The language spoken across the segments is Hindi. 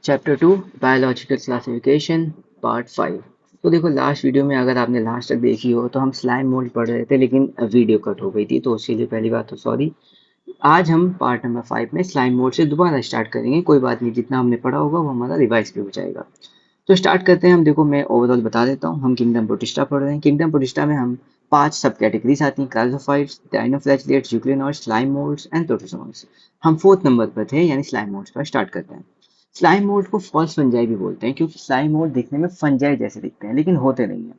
Chapter 2 biological classification part 5। तो देखो लास्ट वीडियो में अगर आपने लास्ट तक देखी हो तो हम स्लाइम मोल्ड पढ़ रहे थे, लेकिन वीडियो कट हो गई थी, तो उसके लिए पहली बात तो सॉरी। आज हम पार्ट नंबर 5 में स्लाइम मोल्ड से दोबारा स्टार्ट करेंगे। कोई बात नहीं, जितना हमने पढ़ा होगा वो हमारा रिवाइज भी हो जाएगा। तो स्टार्ट करते हैं हम। देखो मैं ओवरऑल बता देता हूँ। हम किंगडम प्रोटिस्टा पढ़ रहे हैं। किंगडम प्रोटिस्टा में हम 5 सब कैटेगरीज आती हैं: chrysophytes, dinoflagellates, euglenoids, slime moulds and protozoans. हम 4th नंबर पर थे, यानी स्लाइम मोल्ड्स पर स्टार्ट करते हैं। स्लाइम मोल्ड को फॉल्स फंजाई भी बोलते हैं, क्योंकि स्लाइम मोल्ड दिखने में फंजाई जैसे दिखते हैं लेकिन होते नहीं हैं।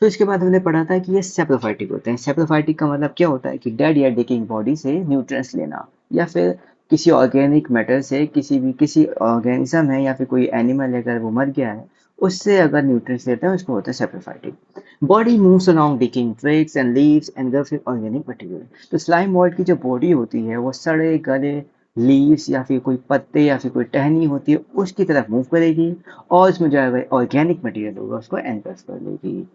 तो इसके बाद हमने पढ़ा था कि ये सेप्रोफाइटिक होते हैं। सेप्रोफाइटिक का मतलब क्या होता है कि डेड या डिकिंग बॉडी से न्यूट्रिएंट्स लेना, या फिर किसी ऑर्गेनिक मैटर से, किसी ऑर्गेनिज्म है या फिर कोई एनिमल है, अगर वो मर गया है उससे अगर न्यूट्रिएंट्स लेते हैं उसको होता है saprophytic. Body moves along डिकिंग twigs and leaves and फिर ऑर्गेनिक मटेरियल। तो स्लाइम मोल्ड की जो बॉडी होती है वो सड़े गले लीव्स या फिर कोई पत्ते या फिर कोई टहनी होती है उसकी तरफ मूव करेगी, और उसमें जो है ऑर्गेनिक मटेरियल होगा उसको एनकैप्स कर लेगी।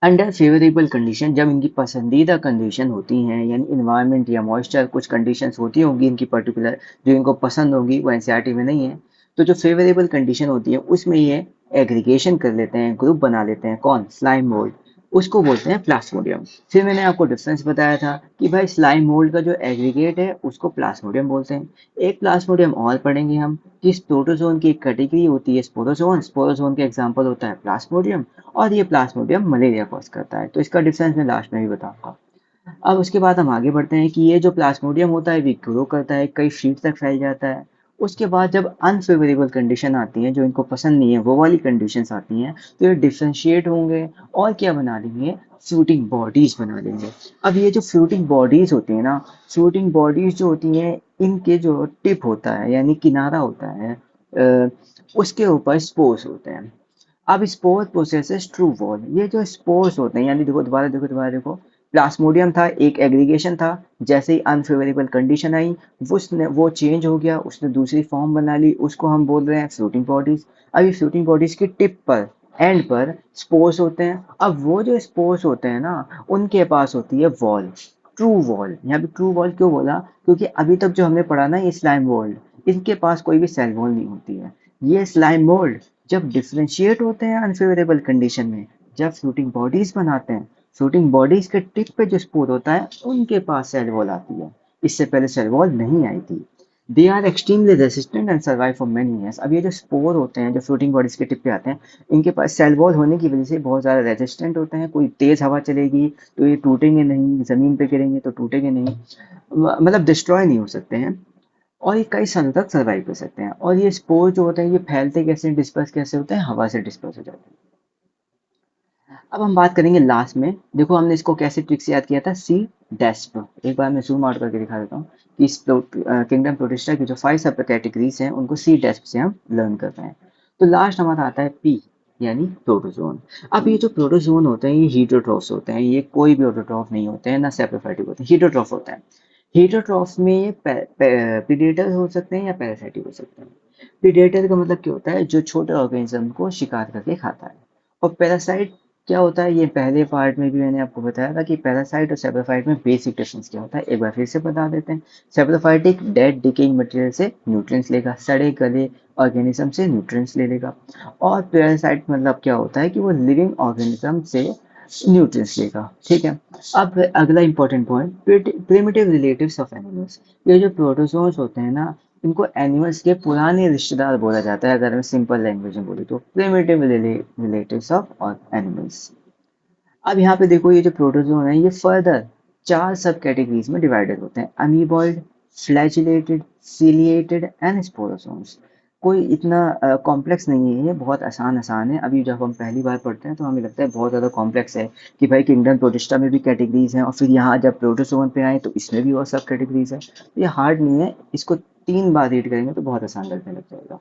अंडर फेवरेबल कंडीशन, जब इनकी पसंदीदा कंडीशन होती हैं, यानी इन्वायरमेंट या मॉइस्चर, कुछ कंडीशंस होती होंगी इनकी पर्टिकुलर जो इनको पसंद होगी, वो एनसीईआरटी में नहीं है। तो जो फेवरेबल कंडीशन होती है उसमें ये एग्रीगेशन कर लेते हैं, ग्रुप बना लेते हैं। कौन? Slime mould. उसको बोलते हैं प्लास्मोडियम। फिर मैंने आपको डिफरेंस बताया था कि भाई स्लाइम मोल्ड का जो एग्रीगेट है उसको प्लास्मोडियम बोलते हैं। एक प्लास्मोडियम और पढ़ेंगे हम कि इस प्रोटोजोन की एक कैटेगरी होती है स्पोरोजोन। स्पोरोजोन का एग्जांपल होता है प्लास्मोडियम, और ये प्लाज्मोडियम मलेरिया कॉज करता है। तो इसका डिफरेंस मैं लास्ट में भी बताऊंगा। अब उसके बाद हम आगे बढ़ते हैं कि ये जो प्लाज्मोडियम होता है ये ग्रो करता है, कई शीट तक फैल जाता है। उसके बाद जब अनफेवरेबल कंडीशन आती है, जो इनको पसंद नहीं है, वो वाली कंडीशंस आती हैं, तो ये डिफ्रेंशिएट होंगे और क्या बना लेंगे? फ्रूटिंग बॉडीज बना लेंगे। अब ये जो फ्रूटिंग बॉडीज होती है ना, फ्रूटिंग बॉडीज जो होती हैं, इनके जो टिप होता है यानी किनारा होता है, उसके ऊपर स्पोर्स होते हैं। अब स्पोर प्रोसेसेस ट्रू वॉल। ये जो स्पोर्स होते हैं, यानी देखो दोबारा देखो, प्लास्मोडियम था, एक एग्रीगेशन था। जैसे ही अनफेवरेबल कंडीशन आई, वो चेंज हो गया, उसने दूसरी फॉर्म बना ली, उसको हम बोल रहे हैं फ्लोटिंग बॉडीज। अब ये फ्लोटिंग बॉडीज की टिप पर, एंड पर स्पोर्स होते हैं। अब वो जो स्पोर्स होते हैं ना, उनके पास होती है वॉल, ट्रू वॉल। यहाँ पे ट्रू वॉल क्यों बोला? क्योंकि अभी तक जो हमने पढ़ा ना ये स्लाइम वॉल, इनके पास कोई भी सेल वॉल नहीं होती है। ये स्लाइम मोल्ड जब डिफरेंशिएट होते हैं अनफेवरेबल कंडीशन में, जब फ्लोटिंग बॉडीज बनाते हैं, फ्लोटिंग बॉडीज के टिप पे जो स्पोर होता है उनके पास सेल वॉल आती है। इससे पहले सेल वॉल नहीं आई थी। They are extremely resistant and survive for many years. अब ये जो स्पोर होते हैं जो फ्लोटिंग बॉडीज के टिप पे आते हैं, इनके पास सेल वॉल होने की वजह से बहुत ज़्यादा रेजिस्टेंट होते हैं। कोई तेज हवा चलेगी तो ये टूटेंगे नहीं, ज़मीन पे गिरेंगे तो टूटेंगे नहीं, मतलब डिस्ट्रॉय नहीं हो सकते हैं, और ये कई सालों तक सर्वाइव कर सकते हैं। और ये स्पोर जो होते हैं ये फैलते कैसे, डिस्पर्स कैसे होते हैं? हवा से डिस्पर्स हो जाते हैं। अब हम बात करेंगे लास्ट में। देखो हमने इसको कैसे ट्रिक से याद किया था, सी डैस्प। एक बार मैं जूम आउट करके दिखा देता हूँ कि इस किंगडम प्रोटिस्टा की जो 5 सब कैटेगरीज हैं उनको सी डैस्प से हम लर्न कर रहे हैं। तो लास्ट हमारा आता है पी, यानी प्रोटोजोन। अब ये जो प्रोटोजोन होते हैं ये हीटरोट्रॉफ्स होते हैं। ये कोई भी ऑटोट्रॉफ नहीं होते हैं, ना सेप्रोफाइटिक होते हैं, हीटरोट्रॉफ होते हैं। हीटरोट्रॉफ में ये प्रीडेटर हो सकते हैं या पैरासाइटिक हो सकते हैं। प्रीडेटर का मतलब क्या होता है? जो छोटे ऑर्गेनिज्म को शिकार करके खाता है। और पैरासाइट क्या होता है? ये पहले पार्ट में भी मैंने आपको बताया था कि पैरासाइट और सेप्रोफाइट में बेसिक डिफरेंस क्या होता है, एक बार फिर से बता देते हैं। सेप्रोफाइटिक डेड डिकेइंग मटेरियल से न्यूट्रिएंट्स लेगा, सड़े गले ऑर्गेनिज्म से न्यूट्रिएंट्स ले लेगा। और पैरासाइट मतलब क्या होता है कि वो लिविंग ऑर्गेनिज्म से न्यूट्रिएंट्स लेगा। ठीक है। अब अगला important point, primitive relatives of animals. ये जो प्रोटोजोन्स होते हैं ना, इनको एनिमल्स के पुराने रिश्तेदार बोला जाता है। अगर मैं सिंपल लैंग्वेज में बोलूँ तो प्रिमिटिव रिलेटिव्स ऑफ एनिमल्स। अब यहाँ पे देखो, ये जो प्रोटोजोन है ये फर्दर 4 सब कैटेगरीज में डिवाइडेड होते हैं: अमीबॉइड, फ्लैजिलेटेड, सीलिएटेड एंड स्पोरोसोम्स। कोई इतना कॉम्प्लेक्स नहीं है, ये बहुत आसान आसान है। अभी जब हम पहली बार पढ़ते हैं तो हमें लगता है बहुत ज़्यादा कॉम्प्लेक्स है कि भाई किंगडम प्रोटिस्टा में भी कैटेगरीज हैं, और फिर यहाँ जब प्रोटोजोन पे आए तो इसमें भी और सब कैटेगरीज है। तो ये हार्ड नहीं है, इसको 3 बार रीड करेंगे तो बहुत आसान लगने लग जाएगा।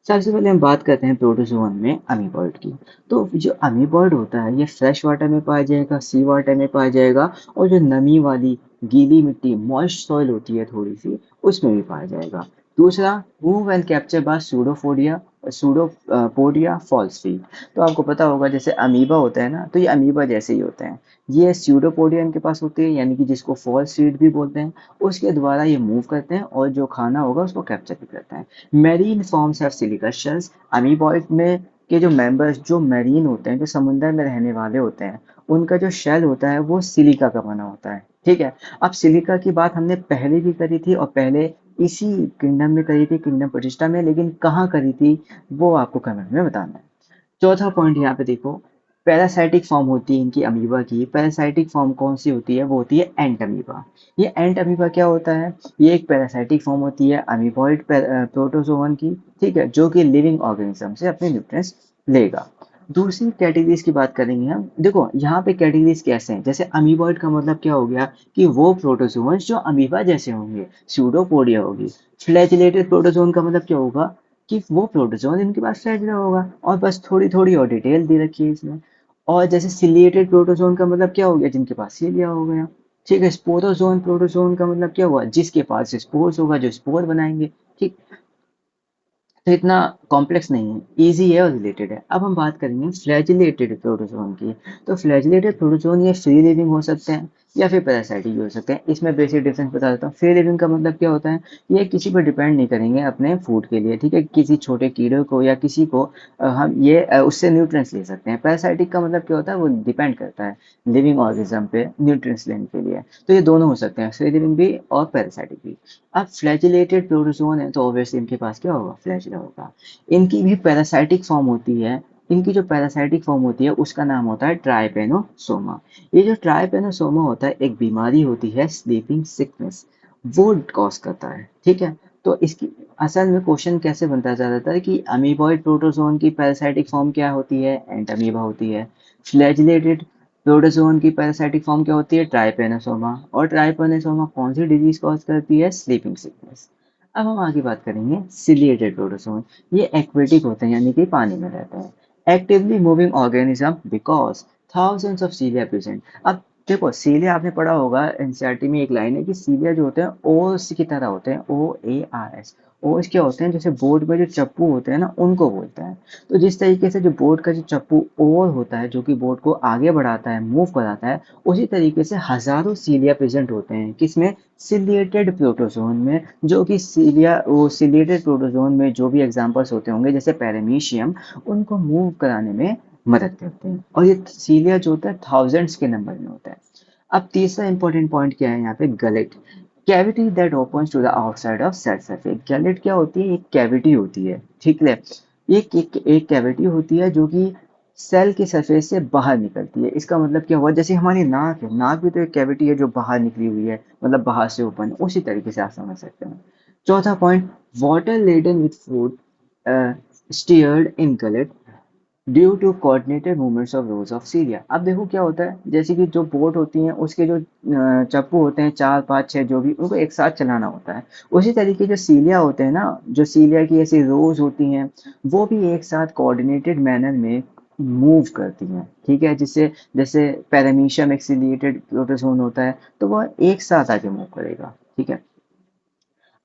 सबसे पहले हम बात करते हैं प्रोटोजोन में अमीबॉइड की। तो जो अमीबॉइड होता है ये फ्रेश वाटर में पाया जाएगा, सी वाटर में पाया जाएगा, और जो नमी वाली गीली मिट्टी, मॉइस्ट सॉइल होती है थोड़ी सी, उसमें भी पाया जाएगा। दूसरा, move and capture by pseudopodia pseudopodia false feet. तो आपको पता होगा जैसे अमीबा होता है ना, तो ये अमीबा जैसे ही होते हैं। ये स्यूडोपोडिया इनके पास होती है, यानी कि जिसको फॉल्स सीड भी बोलते हैं। उसके द्वारा ये मूव करते हैं और जो खाना होगा उसको कैप्चर भी करते हैं। Marine forms have silica shells. Amoeboid में के जो मेंबर्स जो मेरीन होते हैं, जो समुद्र में रहने वाले होते हैं, उनका जो शेल होता है वो सिलिका का बना होता है। ठीक है। अब सिलिका की बात हमने पहले भी करी थी, और पहले इसी किंगडम में करी थी, किंगडम प्रतिष्ठा में, लेकिन कहाँ करी थी वो आपको कमेंट में बताना है। चौथा पॉइंट यहाँ पे देखो, पैरासाइटिक फॉर्म होती है इनकी अमीबा की। पैरासाइटिक फॉर्म कौन सी होती है? वो होती है एंट अमीबा। ये एंट अमीबा क्या होता है? ये एक पैरासाइटिक फॉर्म होती है अमीबॉइड प्रोटोजोवन की, ठीक है, जो कि लिविंग ऑर्गेनिज्म से अपने न्यूट्रिएंट्स लेगा। दूसरी कैटेगरीज की बात करेंगे हम। देखो यहाँ पे कैटेगरीज कैसे हैं, जैसे अमीबॉइड का मतलब क्या हो गया कि वो प्रोटोजोन्स जो अमीबा जैसे होंगे, स्यूडोपोडिया होगी। फ्लैजिलेटेड प्रोटोजोन का मतलब क्या होगा कि वो प्रोटोजोन इनके पास फ्लैजिला होगा, और बस थोड़ी थोड़ी और डिटेल दे रखी है इसमें। और जैसे सिलिएटेड प्रोटोजोन का मतलब क्या हो गया? जिनके पास सीलिया हो गया। ठीक है। स्पोरोजोन प्रोटोजोन का मतलब क्या हुआ? जिसके पास स्पोर्स होगा, जो स्पोर बनाएंगे। ठीक। तो इतना कॉम्प्लेक्स नहीं है, इजी है और रिलेटेड है। अब हम बात करेंगे फ्लैजिलेटेड प्रोटोजोन की। तो फ्लैजिलेटेड प्रोटोजोन ये फ्री लिविंग हो सकते हैं या फिर पैरासाइटिक भी हो सकते हैं। इसमें बेसिक डिफरेंस बता देता हूँ। फ्री लिविंग का मतलब क्या होता है? ये किसी पर डिपेंड नहीं करेंगे अपने फूड के लिए, ठीक है, किसी छोटे कीड़े को या किसी को हम ये उससे न्यूट्रिएंट्स ले सकते हैं। पैरासाइटिक का मतलब क्या होता है? वो डिपेंड करता है लिविंग ऑर्गेनिज्म पे न्यूट्रिएंट्स लेने के लिए। तो ये दोनों हो सकते हैं, फ्री लिविंग भी और पैरासाइटिक भी। अब फ्लैजिलेटेड प्रोटोजोन है तो ऑब्वियसली इनके पास क्या होगा? फ्लैजिला होगा। इनकी भी पैरासाइटिक फॉर्म होती है। इनकी जो पैरासाइटिक फॉर्म होती है उसका नाम होता है ट्राइपेनोसोमा। ये जो ट्राइपेनोसोमा होता है एक बीमारी होती है, स्लीपिंग सिकनेस, वो कॉज करता है। ठीक है। तो इसकी असल में क्वेश्चन कैसे बनता जा रहा है कि अमीबॉइड प्रोटोजोन की पैरासाइटिक फॉर्म क्या होती है? एंटामीबा होती है। फ्लैजिलेटेड प्रोटोजोन की पैरासाइटिक फॉर्म क्या होती है? ट्राइपेनोसोमा। और ट्राइपेनोसोमा कौन सी डिजीज कॉज करती है? Sleeping sickness. अब हम आगे बात करेंगे सिलिएटेड प्रोटोजोन। ये एक्वेटिक होते हैं, यानी कि पानी में रहते हैं। Actively moving organism because thousands of सीलिया present. अब देखो सीलिया आपने पढ़ा होगा, एनसीईआरटी में एक लाइन है कि सीलिया जो होते हैं ओस की तरह होते हैं, OARS। ओस क्या होते हैं? जैसे बोर्ड में जो चप्पू होते हैं ना, उनको बोलते हैं। तो जिस तरीके से जो बोर्ड का जो चप्पू ओर होता है, जो कि बोर्ड को आगे बढ़ाता है, मूव कराता है, उसी तरीके से हजारों सीलिया प्रेजेंट होते हैं किसमें? सिलिएटेड प्रोटोजोन में। जो कि सीलिया वो सिलिएटेड प्रोटोजोन में जो भी एग्जांपल्स होते होंगे जैसे पैरामीशियम, उनको मूव कराने में मदद करते हैं। और ये सीलिया जो होता है थाउजेंड्स के नंबर में होता है। अब तीसरा इंपॉर्टेंट पॉइंट क्या है यहाँ पे? Gullet, cavity that opens to the outside of cell surface. Gullet क्या होती है? एक कैविटी होती है, ठीक है। एक कैविटी होती है जो कि सेल की सरफेस से बाहर निकलती है। इसका मतलब क्या हुआ? जैसे हमारी नाक है, नाक भी तो एक कैविटी है जो बाहर निकली हुई है, मतलब बाहर से ओपन है, उसी तरीके से आप समझ सकते हैं। चौथा point, water laden with food steered in gullet due to coordinated movements of rows of cilia. अब देखो क्या होता है, जैसे कि जो बोट होती हैं उसके जो चप्पू होते हैं, चार पाँच छः जो भी, उनको एक साथ चलाना होता है। उसी तरीके जो सीलिया होते हैं ना, जो सीलिया की ऐसी रोज होती हैं, वो भी एक साथ कोऑर्डिनेटेड मैनर में मूव करती हैं। ठीक है। जिससे जैसे पैरामीशियम एक्सिलिएटेड प्रोटोजोन होता है, तो वह एक साथ आगे मूव करेगा। ठीक है।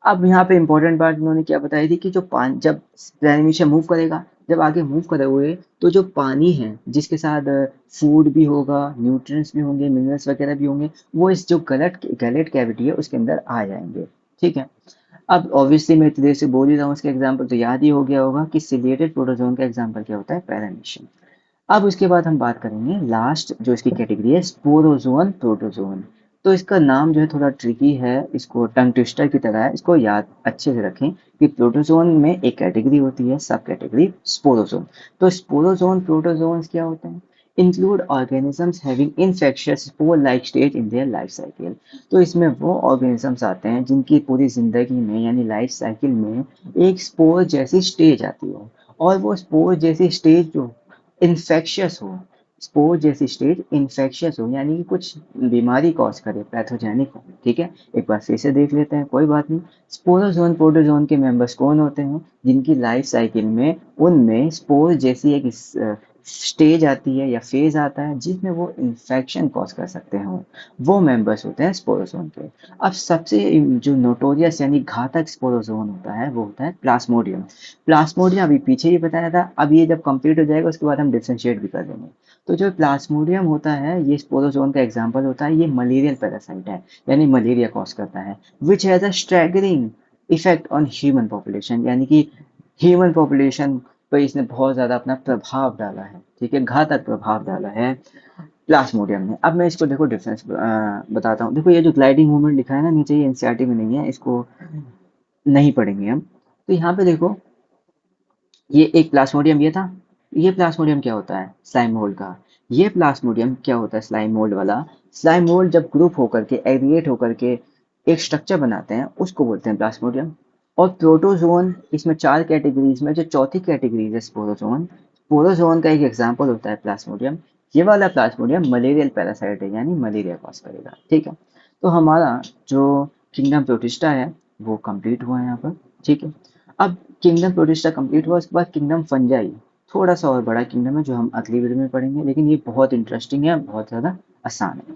अब यहाँ पे इंपॉर्टेंट बात उन्होंने क्या बताई थी कि जो पानी जब एनिमेशन मूव करेगा, जब आगे मूव करे हुए, तो जो पानी है जिसके साथ फूड भी होगा, न्यूट्रिएंट्स भी होंगे, मिनरल्स वगैरह भी होंगे, वो इस जो गलेट कैविटी है उसके अंदर आ जाएंगे। ठीक है। अब ऑब्वियसली मैं इतनी देर से बोल ही रहा हूँ, इसका एग्जाम्पल तो याद ही हो गया होगा कि सिलिएटेड प्रोटोजोन का एग्जाम्पल क्या होता है? पैरामीशियम। अब उसके बाद हम बात करेंगे लास्ट जो इसकी कैटेगरी है, स्पोरोजोन प्रोटोजोन। तो इसका नाम जो है थोड़ा ट्रिकी है, इसको टंग ट्विस्टर की तरह है, इसको याद अच्छे से रखें कि प्रोटोजोन में एक कैटेगरी होती है, सब कैटेगरी स्पोरोजोन। तो स्पोरोजोन प्रोटोजोन्स क्या होते हैं? Include organisms having infectious spore like stage in their life cycle. तो इसमें वो ऑर्गेनिजम्स आते हैं जिनकी पूरी जिंदगी में यानी लाइफ साइकिल में एक स्पोर जैसी स्टेज आती है, और वो स्पोर जैसी स्टेज जो इन्फेक्शियस हो, स्पोर जैसी स्टेज इन्फेक्शियस हो, यानी कि कुछ बीमारी कॉज करे, पैथोजेनिक हो। ठीक है। एक बार फिर से देख लेते हैं, कोई बात नहीं। स्पोरोजोन प्रोटोजोन के मेंबर्स कौन होते हैं? जिनकी लाइफ साइकिल में उनमें स्पोर जैसी एक स्टेज आती है या फेज आता है जिसमें वो इन्फेक्शन कॉज कर सकते हैं, वो मेंबर्स होते हैं स्पोरोजोन के। अब सबसे जो नोटोरियस यानी घातक स्पोरोजोन होता है वो होता है प्लाज्मोडियम। प्लाज्मोडियम अभी पीछे ही बताया था, अब ये जब कंप्लीट हो जाएगा उसके बाद हम डिफ्रेंशिएट भी कर देंगे। तो जो प्लाज्मोडियम होता है ये स्पोरोजोन का एग्जाम्पल होता है, ये मलेरियल पैरासाइट है यानी मलेरिया कॉज करता है, which has a staggering effect on human population, यानी कि ह्यूमन पॉपुलेशन पर इसने बहुत ज़्यादा अपना प्रभाव डाला है, ठीक है, घातक प्रभाव डाला है प्लाज्मोडियम ने। अब मैं इसको देखो डिफरेंस बताता हूँ। देखो ये जो ग्लाइडिंग मूवमेंट लिखा है ना नीचे, ये एनसीईआरटी में नहीं है, इसको नहीं पढ़ेंगे हम। तो यहाँ पे देखो ये एक प्लाज्मोडियम ये था, ये प्लाज्मोडियम क्या होता है स्लाइम मोल्ड का, ये प्लाज्मोडियम क्या होता है स्लाइम मोल्ड वाला। स्लाइम मोल्ड जब ग्रुप होकर के एग्रीगेट होकर के एक स्ट्रक्चर बनाते हैं उसको बोलते हैं प्लाज्मोडियम। और प्रोटोजोन इसमें चार कैटेगरीज में जो चौथी कैटेगरी है स्पोरोजोन, स्पोरोजोन का एक एग्जाम्पल होता है प्लाज्मोडियम। ये वाला प्लाज्मोडियम मलेरियल पैरासाइट है यानी मलेरिया कॉज करेगा, ठीक है। तो हमारा जो किंगडम प्रोटिस्टा है वो कंप्लीट हुआ है यहाँ पर, ठीक है। अब किंगडम प्रोटिस्टा कंप्लीट हुआ, उसके बाद किंगडम फंजाई, थोड़ा सा और बड़ा किंगडम है जो हम अगली वीडियो में पढ़ेंगे, लेकिन ये बहुत इंटरेस्टिंग है, बहुत ज़्यादा आसान है।